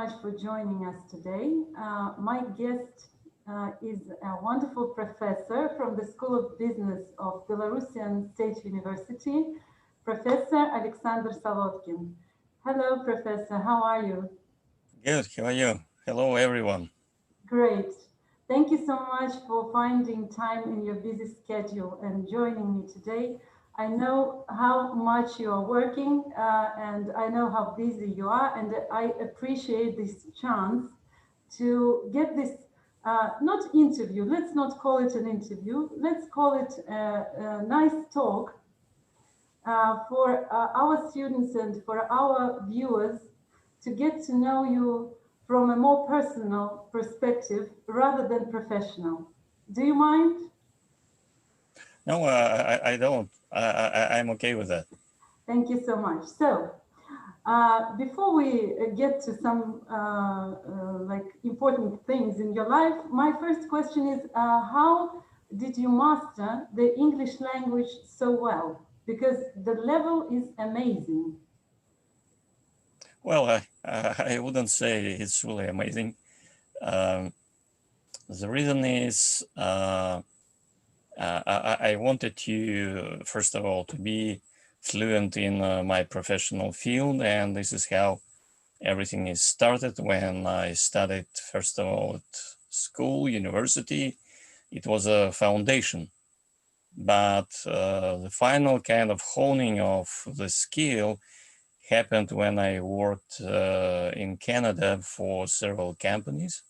much for joining us today. My guest is a wonderful professor from the School of Business of Belarusian State University, Professor Alexander Solodkin. Hello, Professor. How are you? Good. How are you? Hello, everyone. Great. Thank you so much for finding time in your busy schedule and joining me today. I know how much you are working and I know how busy you are, and I appreciate this chance to get this not interview, let's not call it an interview, let's call it a nice talk for our students and for our viewers to get to know you from a more personal perspective rather than professional. Do you mind? No, I don't. I'm okay with that. Thank you so much. So, before we get to some like important things in your life, my first question is how did you master the English language so well? Because the level is amazing. Well, I wouldn't say it's really amazing. Um, the reason is I wanted to, first of all, to be fluent in my professional field, and this is how everything is started when I studied, first of all, at school, university. It was a foundation. But the final kind of honing of the skill happened when I worked in Canada for several companies.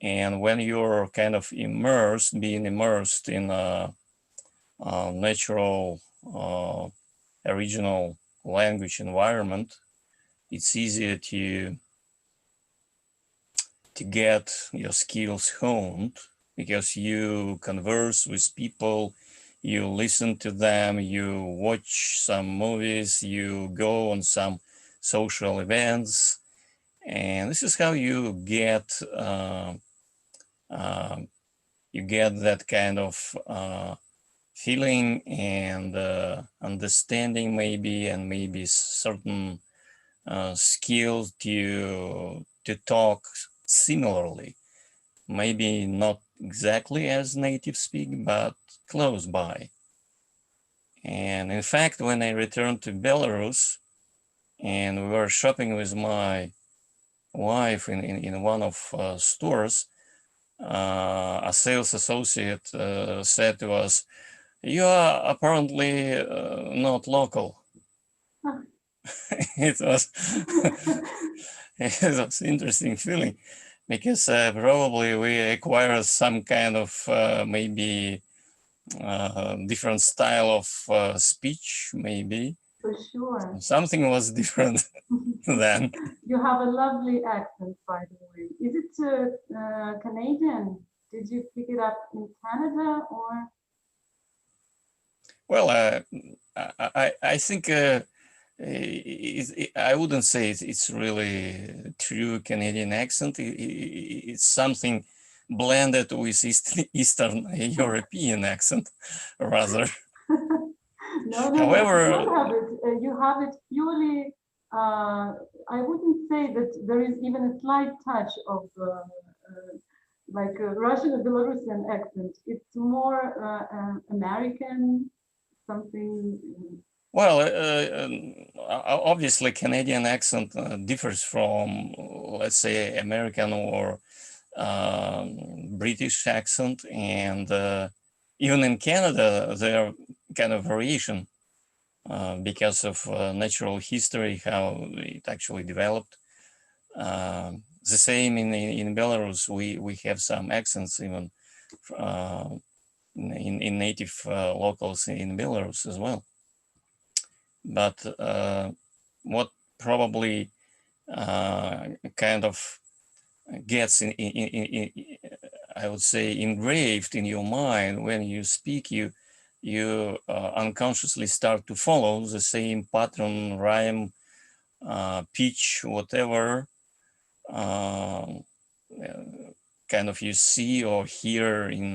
And when you're kind of being immersed in a natural, original language environment, it's easier to get your skills honed because you converse with people, you listen to them, you watch some movies, you go on some social events, and this is how uh, you get that kind of feeling and understanding maybe, and maybe certain skills to talk similarly. Maybe not exactly as native speak, but close by. And in fact, when I returned to Belarus and we were shopping with my wife in one of stores, a sales associate said to us, "You are apparently not local." It was it was interesting feeling because probably we acquire some kind of maybe different style of speech, maybe. For sure. Something was different then. You have a lovely accent, by the way. Is it Canadian? Did you pick it up in Canada or? Well, I think I wouldn't say it's really true Canadian accent. It's something blended with Eastern European accent, rather. No, no, no. You However, don't have it. You have it purely. I wouldn't say that there is even a slight touch of like Russian or Belarusian accent. It's more American, something. well, obviously Canadian accent differs from, let's say, American or British accent, and even in Canada, there are kind of variation because of natural history, how it actually developed. The same in Belarus, we have some accents even in native locals in Belarus as well. But what probably kind of gets I would say engraved in your mind when you speak, you unconsciously start to follow the same pattern, rhyme, pitch, whatever kind of you see or hear in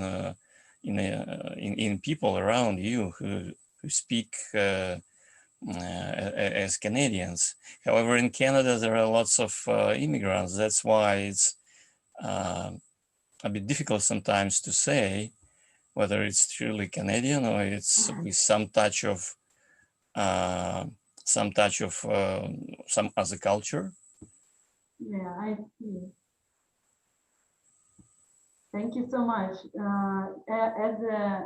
people around you who speak as Canadians. However, in Canada, there are lots of immigrants. That's why it's a bit difficult sometimes to say whether it's truly Canadian or it's with some touch of some other culture. Yeah, I see. Thank you so much. As a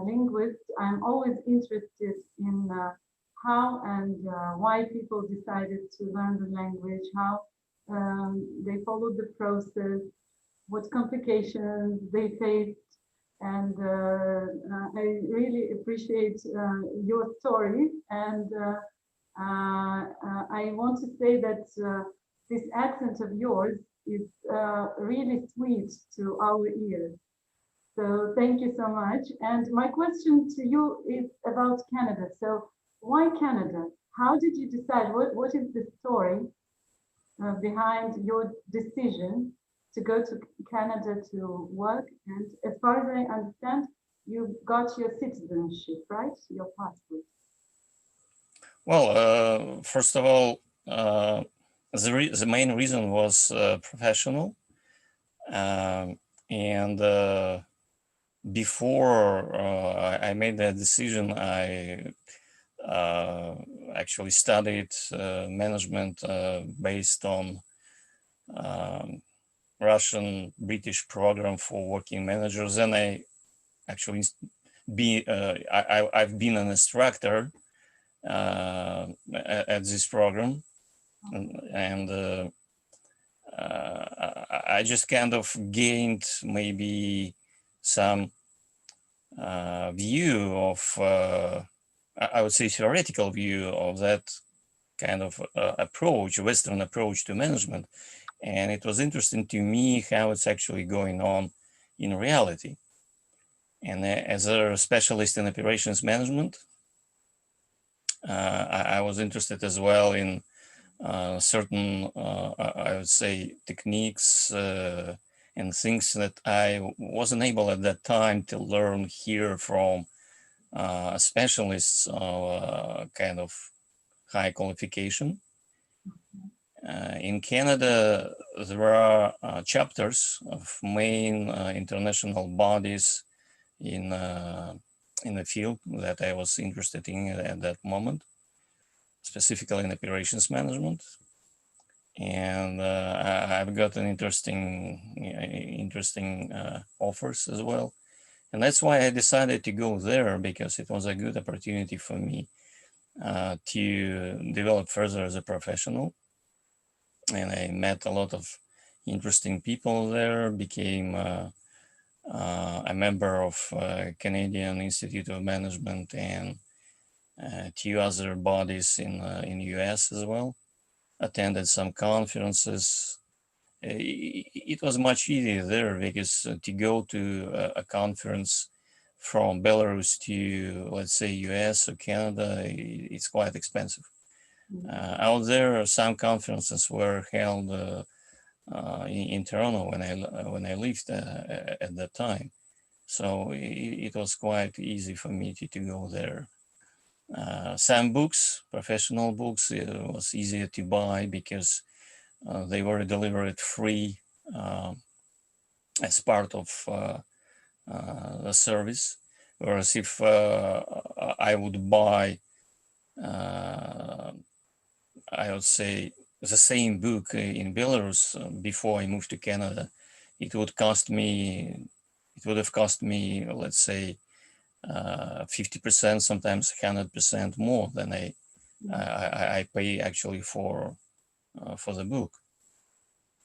linguist, I'm always interested in how and why people decided to learn the language, how they followed the process, what complications they faced. And I really appreciate your story. And I want to say that this accent of yours is really sweet to our ears. So thank you so much. And my question to you is about Canada. So why Canada? How did you decide? What is the story behind your decision to go to Canada to work? And as far as I understand, you got your citizenship, right? Your passport. Well, first of all, the main reason was professional. And before I made that decision, I actually studied management based on Russian British program for working managers. And I actually I've been an instructor at this program, and I just kind of gained maybe some view of, I would say, theoretical view of that kind of approach, Western approach to management. And it was interesting to me how it's actually going on in reality. And as a specialist in operations management, I was interested as well in certain, I would say, techniques and things that I wasn't able at that time to learn here from specialists of kind of high qualification. In Canada, there are chapters of main international bodies in the field that I was interested in at that moment, specifically in operations management. And I've got an interesting offers as well. And that's why I decided to go there, because it was a good opportunity for me to develop further as a professional. And I met a lot of interesting people there, became a member of Canadian Institute of Management and two other bodies in US as well. Attended some conferences. It was much easier there because to go to a conference from Belarus to, let's say, US or Canada, it's quite expensive. Out there, some conferences were held in Toronto when I lived at that time. So it was quite easy for me to go there. Some books, professional books, it was easier to buy because they were delivered free as part of the service. Whereas if I would buy, I would say, the same book in Belarus before I moved to Canada, it would have cost me, let's say, 50%, sometimes 100% more than I pay actually for the book.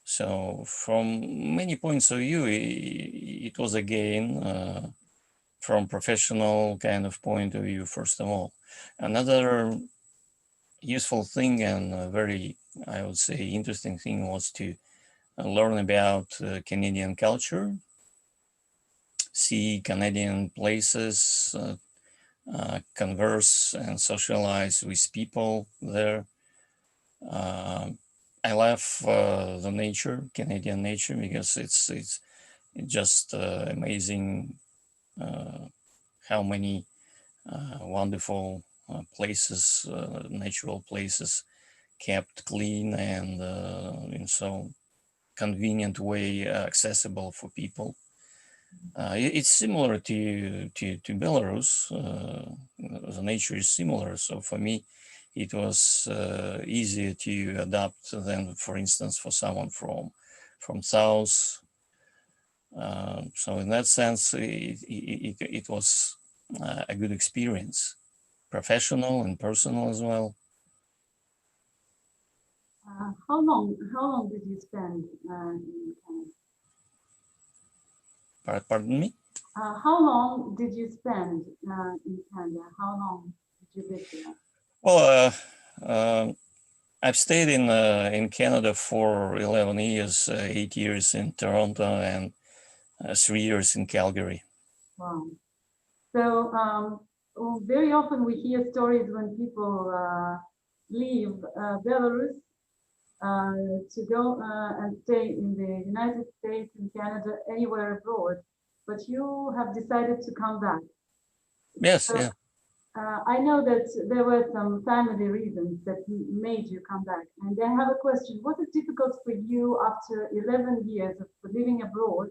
So from many points of view, it was a gain from professional kind of point of view, first of all. Another useful thing and a very, I would say, interesting thing was to learn about Canadian culture, see Canadian places, converse and socialize with people there. I love the nature, Canadian nature, because it's just amazing how many wonderful places, natural places, kept clean and in so convenient way accessible for people. It's similar to Belarus. The nature is similar, so for me, it was easier to adapt than, for instance, for someone from south. So in that sense, it was a good experience, professional and personal as well. How long did you spend in Canada? Pardon me? How long did you spend in Canada? How long did you live there? Well, I've stayed in Canada for 11 years, 8 years in Toronto and 3 years in Calgary. Wow. So very often we hear stories when people leave Belarus to go and stay in the United States, in Canada, anywhere abroad. But you have decided to come back. Yes, So, yeah. I know that there were some family reasons that made you come back. And I have a question. Was it difficult for you after 11 years of living abroad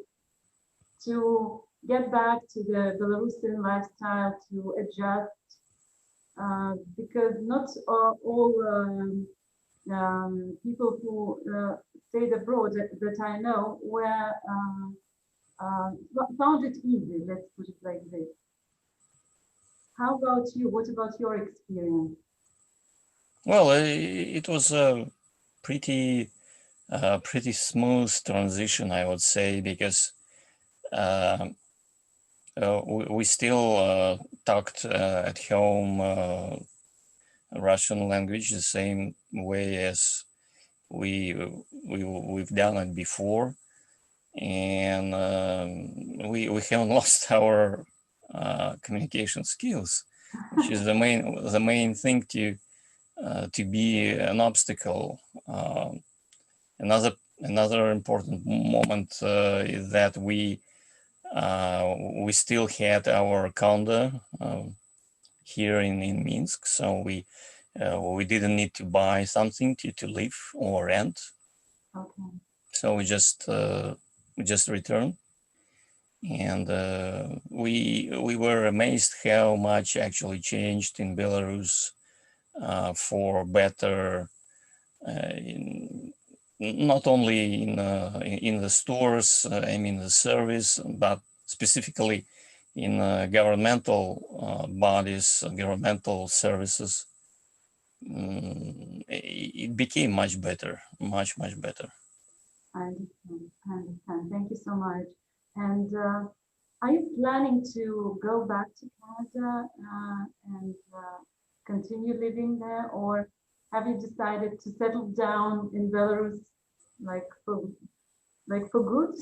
to get back to the Belarusian lifestyle, to adjust? Because not all people who stayed abroad that I know were found it easy, let's put it like this. How about you? What about your experience? Well, it was a pretty pretty smooth transition, I would say, because uh, we still talked at home Russian language the same way as we've done it before, and we haven't lost our communication skills, which is the main thing to be an obstacle. Another important moment is that we still had our condo here in Minsk, so we didn't need to buy something to live or rent. Okay. So we just returned, and we were amazed how much actually changed in Belarus for better. Not only in the stores, I mean the service, but specifically in governmental bodies, governmental services. It became much better, much better. I understand. I understand. Thank you so much. And are you planning to go back to Canada and continue living there, or have you decided to settle down in Belarus, like for for good?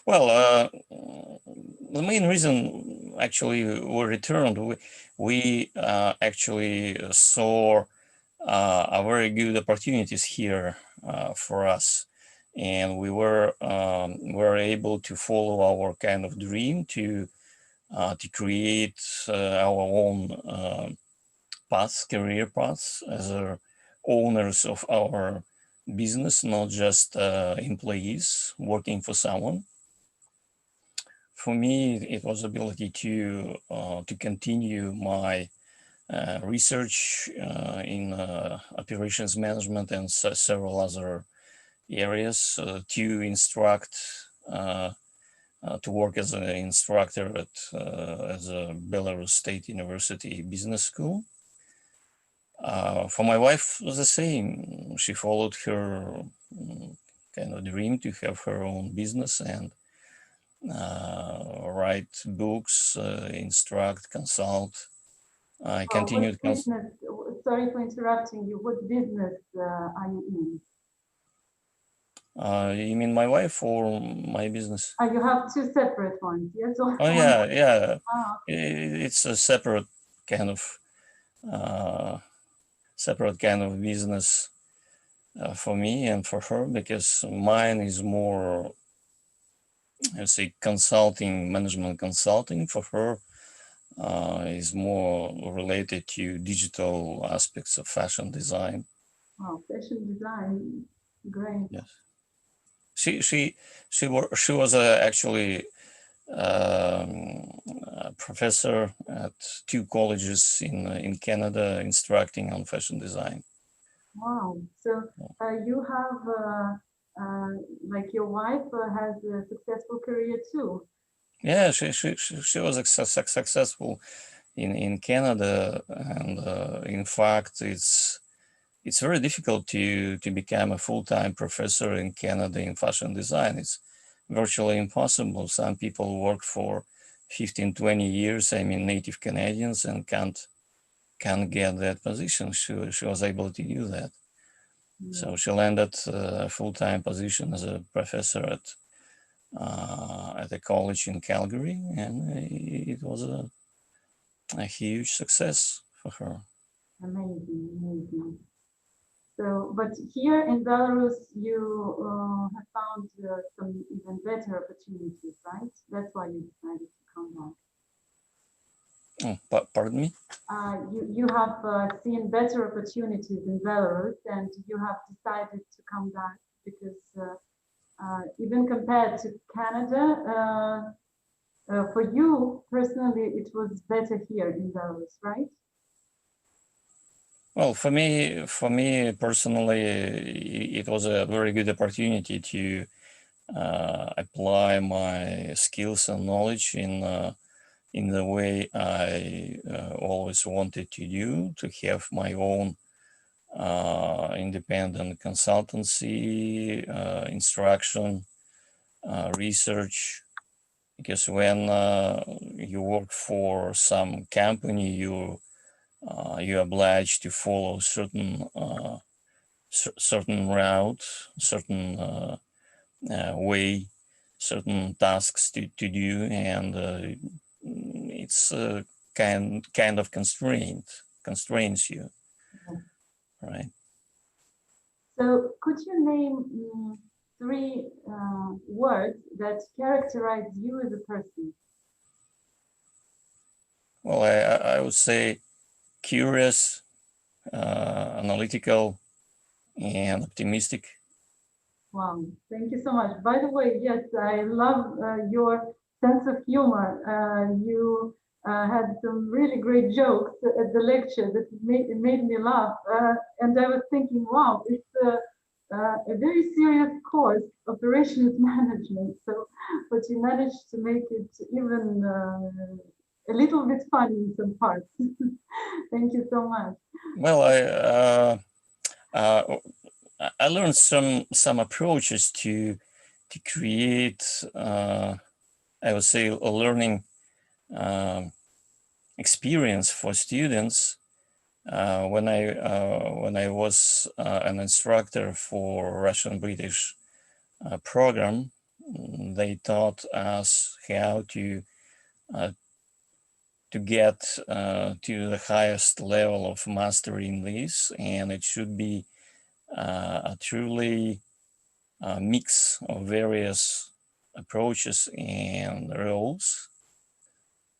Well, the main reason actually we returned, we actually saw a very good opportunities here for us, and we were able to follow our kind of dream to create our own path, career paths as owners of our business, not just employees working for someone. For me, it was ability to continue my research in operations management and several other areas, to instruct, to work as an instructor as a Belarus State University Business School. For my wife, it was the same. She followed her kind of dream to have her own business and write books, instruct, consult. I What continued. business? Sorry for interrupting you. What business are you in? You mean my wife or my business? You have two separate ones, yes? Oh yeah, yeah. Ah, It's a kind of uh, separate kind of business for me and for her, because mine is more, let's say, consulting, management consulting. For her, is more related to digital aspects of fashion design. Wow, fashion design, great. Yes, she was actually a professor at two colleges in Canada, instructing on fashion design. Wow. So you have like your wife has a successful career too. Yeah, she was successful in Canada, and in fact, it's very difficult to become a full-time professor in Canada in fashion design. It's virtually impossible. Some people work for 15, 20 years. I mean, native Canadians, and can't get that position. She was able to do that. Yeah, So she landed a full-time position as a professor at a college in Calgary, and it was a huge success for her. amazing, amazing. So, but here in Belarus, you have found some even better opportunities, right? That's why you decided to come back. Oh, pardon me? You have seen better opportunities in Belarus, and you have decided to come back because even compared to Canada, for you personally, it was better here in Belarus, right? Well, for me personally, it was a very good opportunity to apply my skills and knowledge in the way I always wanted to do, to have my own independent consultancy, instruction, research. Because when you work for some company, you're obliged to follow certain route, certain way, certain tasks to do, and it's kind of constrains you, right? So, could you name three words that characterize you as a person? Well, I would say curious, analytical, and optimistic. Wow, thank you so much. By the way, yes, I love your sense of humor. You had some really great jokes at the lecture that made me laugh. And I was thinking, wow, it's a very serious course, operations management. So, but you managed to make it even a little bit funny in some parts. Thank you so much. Well, uh, I learned some approaches to create, I would say, a learning experience for students. When I was an instructor for Russian British program, they taught us how uh, to get to the highest level of mastery in this, and it should be a truly mix of various approaches and roles.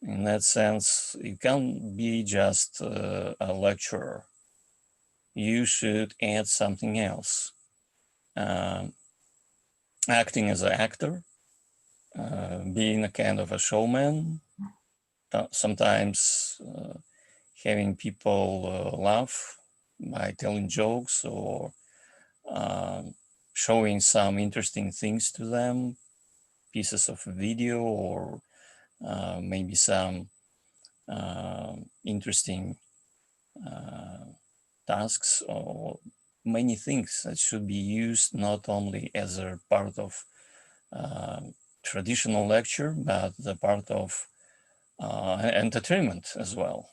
In that sense, you can't be just a lecturer. You should add something else. Um, Acting as an actor, being a kind of a showman, sometimes having people laugh by telling jokes or um, showing some interesting things to them, pieces of video, or maybe some interesting tasks, or many things that should be used not only as a part of traditional lecture, but the part of entertainment as well,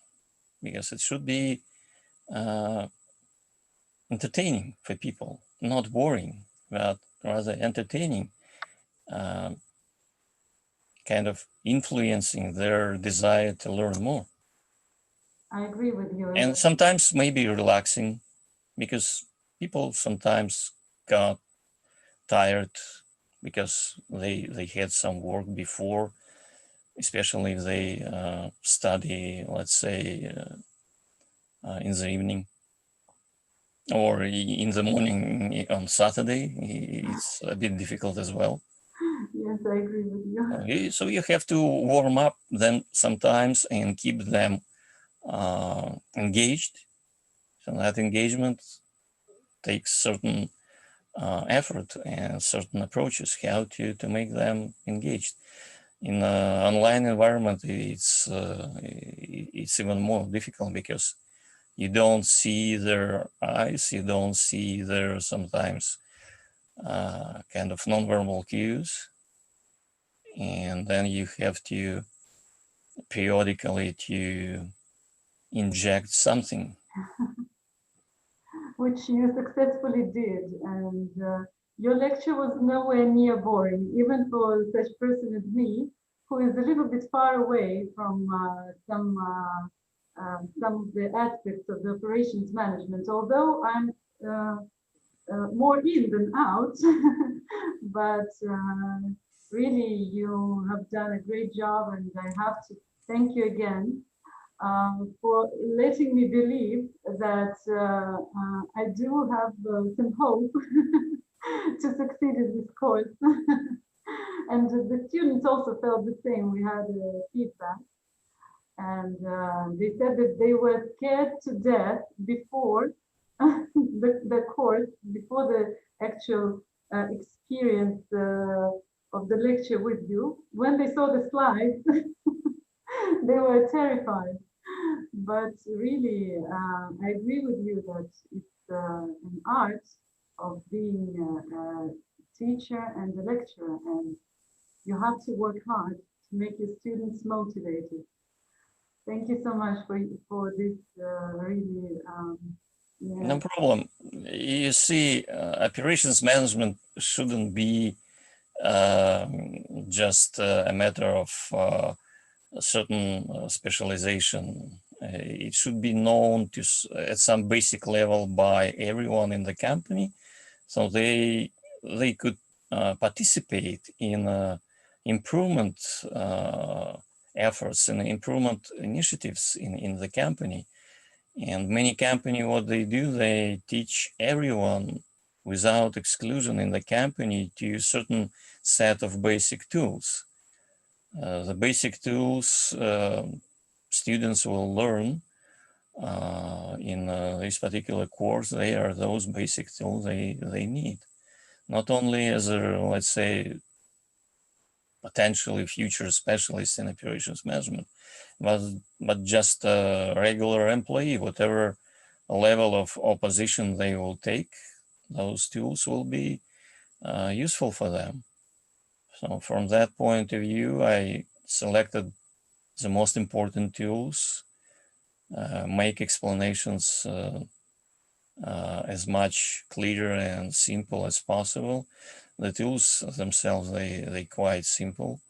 because it should be uh, entertaining for people, not boring, but rather entertaining, um, kind of influencing their desire to learn more. I agree with you. And sometimes maybe relaxing, because people sometimes got tired because they had some work before, especially if they study, let's say, in the evening or in the morning on Saturday. It's a bit difficult as well. Yes, I agree with you. So you have to warm up them sometimes and keep them engaged. So that engagement takes certain effort and certain approaches how to make them engaged. In an online environment, it's even more difficult because you don't see their eyes, you don't see their sometimes kind of nonverbal cues, and then you have to periodically to inject something. Which you successfully did. And your lecture was nowhere near boring, even for such person as me, who is a little bit far away from some of the aspects of the operations management. Although I'm more in than out, but really you have done a great job, and I have to thank you again for letting me believe that I do have some hope to succeed in this course. And the students also felt the same. We had feedback, and they said that they were scared to death before the course, before the actual experience of the lecture with you. When they saw the slides, they were terrified. But really, I agree with you that it's an art of being a teacher and a lecturer, and you have to work hard to make your students motivated. Thank you so much for this really. Yeah. No problem. You see, operations management shouldn't be just a matter of a certain specialization. It should be known to at some basic level by everyone in the company, so they could participate in improvement efforts and improvement initiatives in the company. And many company, what they do, they teach everyone without exclusion in the company to use certain set of basic tools. The basic tools students will learn in this particular course, they are those basic tools they need. Not only as a, let's say, potentially future specialists in operations management, but just a regular employee, whatever level of opposition they will take, those tools will be useful for them. So from that point of view, I selected the most important tools, make explanations as much clearer and simple as possible. The tools themselves, they quite simple,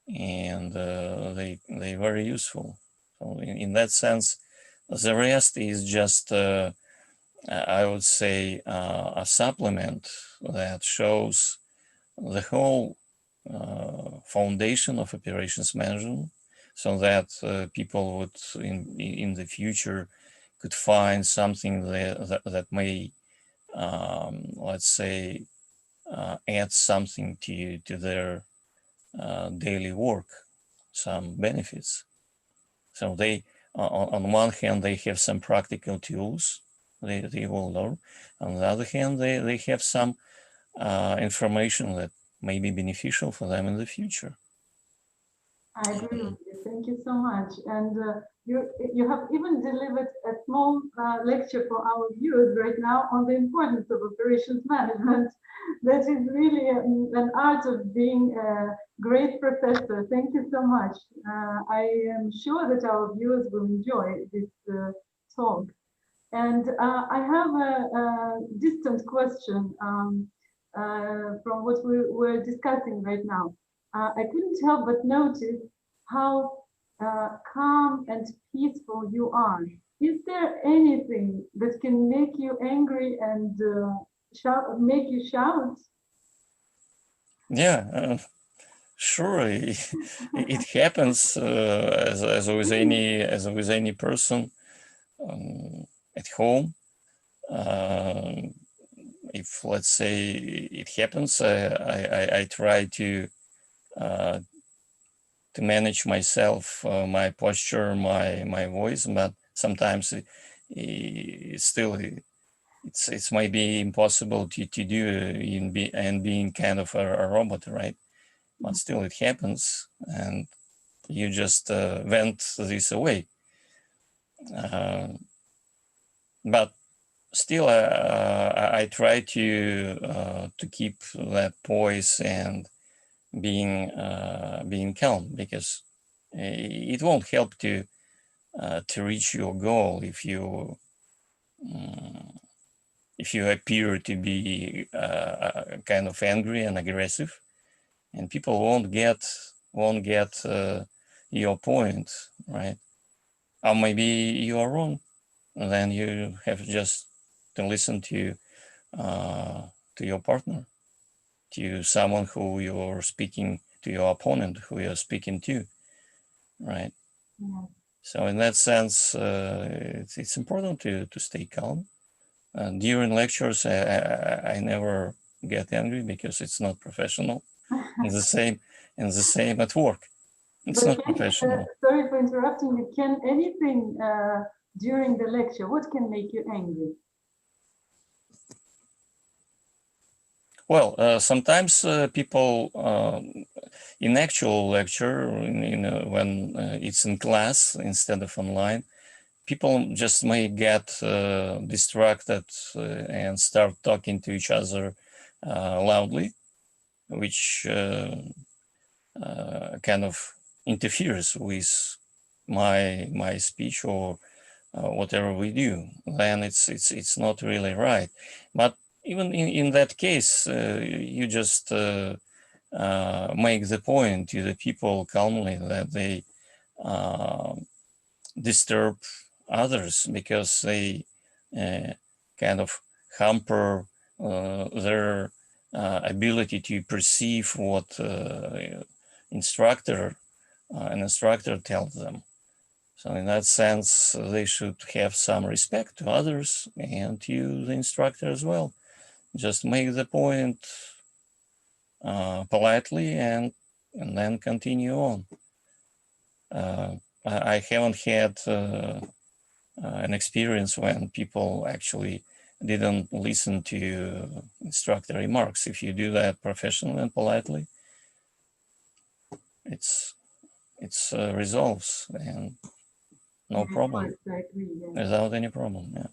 and they very useful. So in that sense, the rest is just I would say a supplement that shows the whole foundation of operations management, so that people would in the future could find something that may let's say add something to their daily work, some benefits. So they on one hand they have some practical tools they will learn. On the other hand, they have some information that may be beneficial for them in the future. I agree with you. Thank you so much. And you have even delivered a small lecture for our viewers right now on the importance of operations management. That is really an art of being a great professor. Thank you so much. I am sure that our viewers will enjoy this talk. And I have a distant question from what we were discussing right now. I couldn't help but notice how calm and peaceful you are. Is there anything that can make you angry and make you shout? Yeah, Sure, it happens as with any person at home. If let's say it happens, I try to manage myself, my posture, my voice, but sometimes still it's might be impossible to do and being kind of a robot, right? But still it happens, and you just vent this away. But still, I try to keep that poise and being calm, because it won't help to reach your goal if you appear to be kind of angry and aggressive, and people won't get your point, right? Or maybe you are wrong, and then you have just to listen to your partner, to someone who you're speaking to, your opponent who you're speaking to, right? Yeah. So in that sense, it's important to stay calm. During lectures, I never get angry because it's not professional. And the same at work. It's But not can, professional. sorry for interrupting you. Can anything during the lecture, what can make you angry? Well, sometimes people in actual lecture, when it's in class instead of online, people just may get distracted and start talking to each other loudly, which kind of interferes with my speech or whatever we do. Then it's not really right. But even in that case, you just make the point to the people calmly that they disturb others because they kind of hamper their ability to perceive what an instructor tells them. So in that sense, they should have some respect to others and to the instructor as well. Just make the point politely and then continue on. I haven't had an experience when people actually didn't listen to instructor remarks. If you do that professionally and politely, it's resolves and no Yeah, of problem, course, I agree. Yeah. without any problem. Yeah.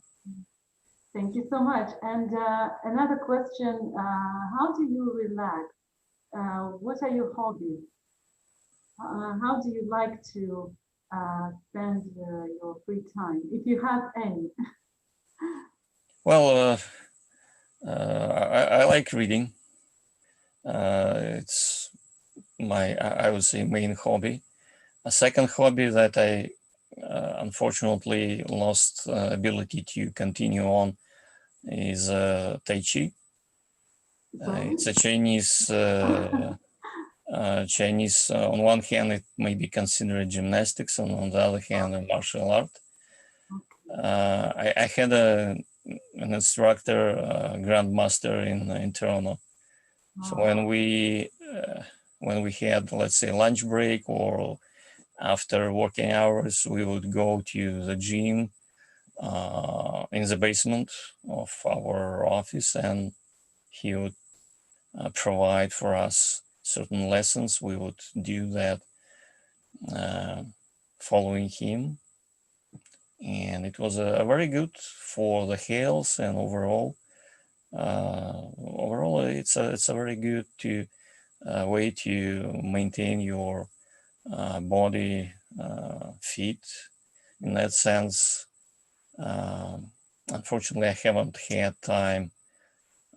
Thank you so much. And another question, how do you relax? What are your hobbies? How do you like to spend your free time, if you have any? Well, I like reading. It's my, I would say, main hobby. A second hobby that I unfortunately lost ability to continue on is Tai Chi. Sorry? It's a Chinese. On one hand, it may be considered gymnastics, and on the other hand, a martial art. I had an instructor, grandmaster in Toronto. So when we had, let's say, lunch break or after working hours, we would go to the gym in the basement of our office, and he would provide for us certain lessons. We would do that following him, and it was a very good for the health and overall. Overall, it's a very good way to maintain your body fit. In that sense, unfortunately, I haven't had time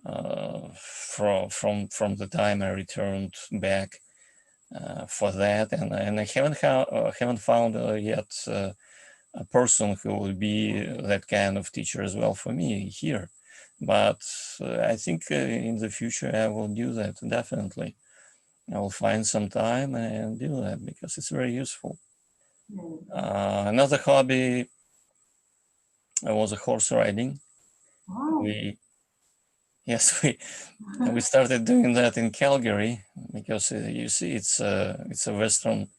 from the time I returned back for that, and I haven't found yet a person who will be that kind of teacher as well for me here. But I think in the future I will do that definitely. I will find some time and do that because it's very useful. Another hobby was horse riding. Wow. Yes, we started doing that in Calgary because you see it's a Western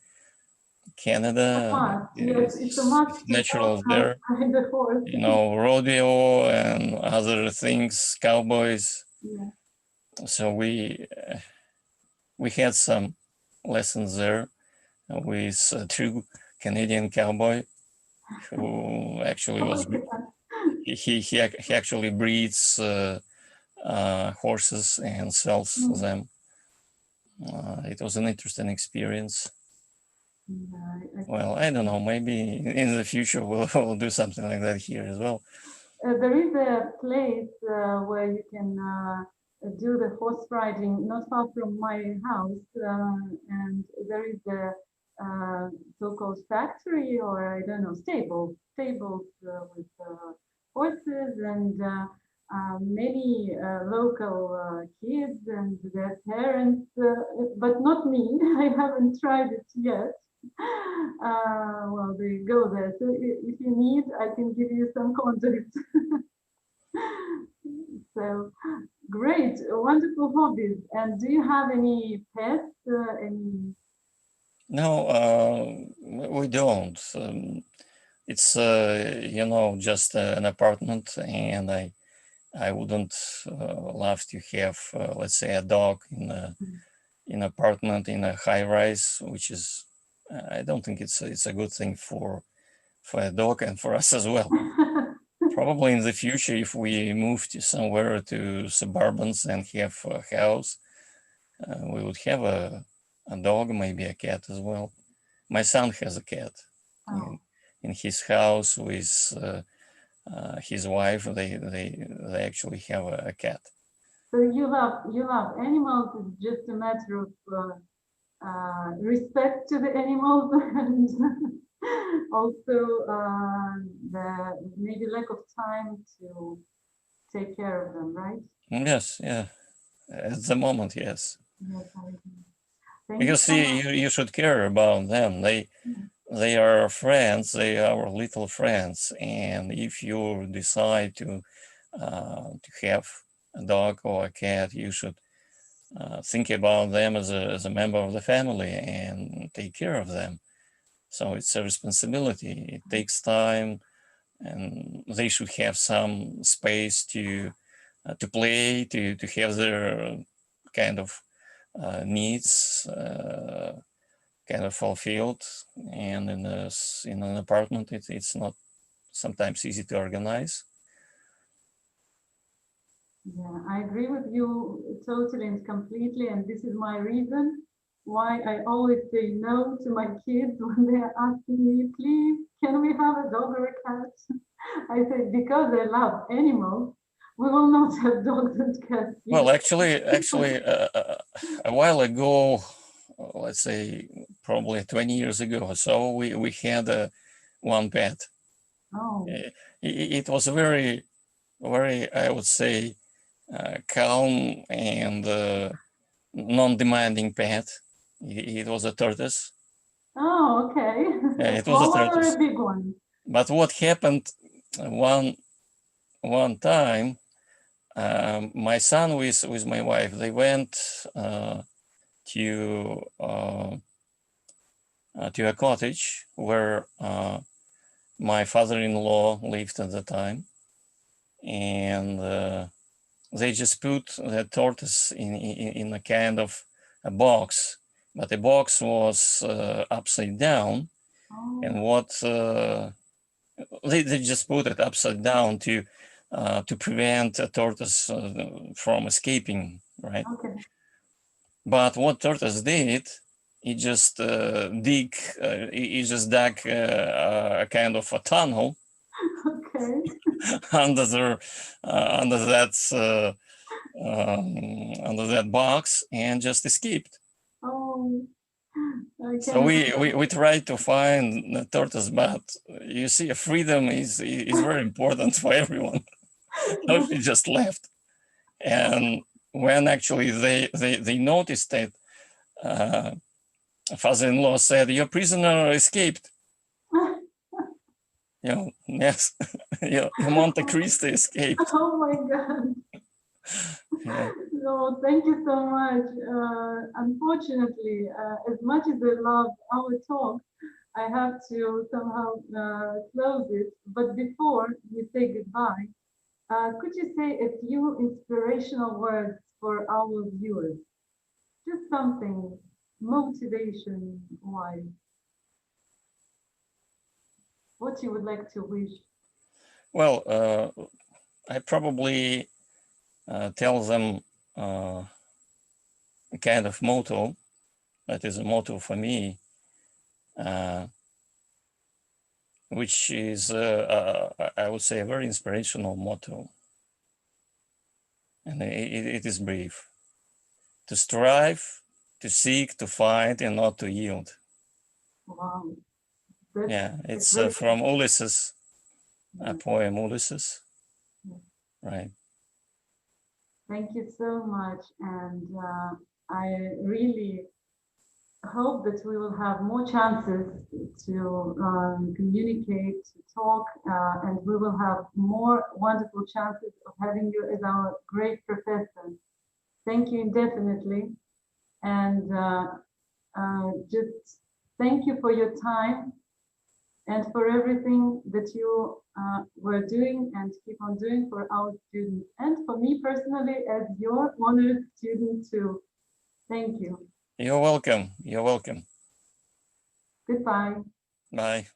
Canada. Yes, it's a must It's to natural have there. the horse. Rodeo and other things, cowboys. Yeah. So we had some lessons there with a true Canadian cowboy who actually Oh my was God. he actually breeds horses and sells them. It was an interesting experience. Yeah, Well, I don't know. Maybe in the future we'll do something like that here as well. there is a place where you can do the horse riding not far from my house, and there is a so-called factory, or I don't know, stables with horses, and many local kids and their parents, but not me. I haven't tried it yet. Well, they go there. So if you need, I can give you some contacts. So great, wonderful hobbies. And do you have any pets? Any? No, we don't. It's just an apartment, and I wouldn't love to have, let's say, a dog in apartment in a high rise, which is I don't think it's a good thing for a dog and for us as well. Probably in the future, if we move to somewhere to suburbans and have a house, we would have a dog, maybe a cat as well. My son has a cat Oh, in his house with his wife. They actually have a cat. so you love animals. It's just a matter of respect to the animals and also the maybe lack of time to take care of them, right? Yes, yeah. At the moment, yes. Yes, I agree. Thank you Because so see, much. you should care about them. They are friends. They are our little friends. And if you decide to have a dog or a cat, you should think about them as a member of the family and take care of them. So it's a responsibility. It takes time, and they should have some space to play, to have their kind of needs kind of fulfilled. And in an apartment, it's not sometimes easy to organize. Yeah, I agree with you totally and completely, and this is my reason why I always say no to my kids when they are asking me, please, can we have a dog or a cat? I say, because I love animals, we will not have dogs and cats Well, here. actually, a while ago, let's say probably 20 years ago or so, we had one pet. Oh, It was very, very, I would say, calm and non-demanding pet. It was a tortoise. oh, okay. A It was a small or a tortoise. big one? But what happened one time, my son with my wife, they went to to a cottage where my father-in-law lived at the time, and they just put the tortoise in a kind of a box, but the box was upside down, Oh, and what they just put it upside down to prevent a tortoise from escaping, right? okay, But what tortoise did, he just he just dug a kind of a tunnel okay. under the under that under that box and just escaped. Oh, I So can we tried to find the tortoise, but you see, freedom is very important for everyone. So imagine. she just left, and when actually they noticed it, father-in-law said, "Your prisoner escaped." Yes, Monte Cristo escaped. Oh my God. Yeah. No, thank you so much. Unfortunately, as much as I love our talk, I have to somehow close it. But before we say goodbye, could you say a few inspirational words for our viewers? Just something motivation-wise, what you would like to wish. Well, I probably tell them a kind of motto that is a motto for me, which is, I would say, a very inspirational motto. And it is brief: to strive, to seek, to find, and not to yield. Wow, that's Yeah, a it's great. from Ulysses, a Yeah. poem, Ulysses. Yeah. Right. Thank you so much, and I really hope that we will have more chances to communicate, to talk, and we will have more wonderful chances of having you as our great professor. Thank you indefinitely, and just thank you for your time and for everything that you were doing and keep on doing for our students and for me personally as your honored student too. Thank you. You're welcome. You're welcome. Goodbye. Bye.